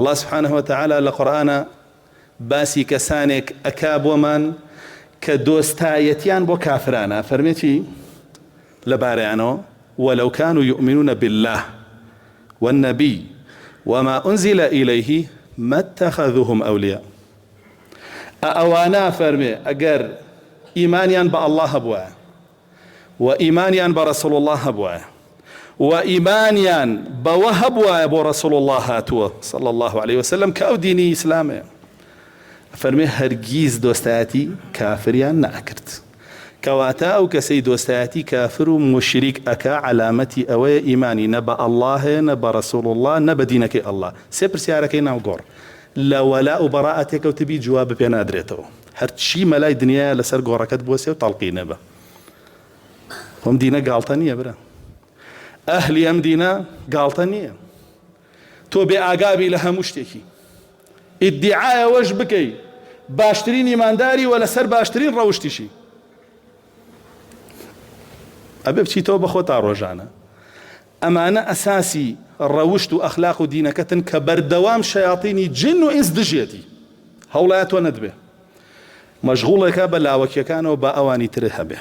الله سبحانه وتعالى لقرآن باسي كسانك أكاب ومن كدوستايتيان بو كافرانا فرميتي لباريانو ولو كانوا يؤمنون بالله والنبي وما أنزل إليه ما اتخذوهم أولياء. أوانا فرمي أجر إيمانيان بالله بوا وإيمانيان برسول الله بوا وإيمانيان بوهب وابو رسول الله هاتوا صلى الله عليه وسلم كأو ديني إسلامي فرمي هرگيز دوستاتي كافريان نأكرت كواتا أو كسي دوستاتي كافر مشرك أكا علامتي أوي إيماني نبا الله نبا رسول الله نبا دينك الله سيبر سياركي ناوغور لا ولاء براءتك وتبي جواب بينا أدريتو هرشي ملاي دنيا لسر غوركت بوسي وطلقي نبا هم دينا قالتانية برا أهلي أم دينا قالتانية تو بأعقابي لها مشتكي ادعاء وش بكي باشترين إيمانداري ولا سر باشترين روشتشي أبي بشي تو بخوتا روجانا أما أنا أساسي روشت أخلاق دينكتن كبردوام شياطيني جن وإنس دجيتي هولايات وندبه مشغولك بلاوك يكانوا بأواني ترهبه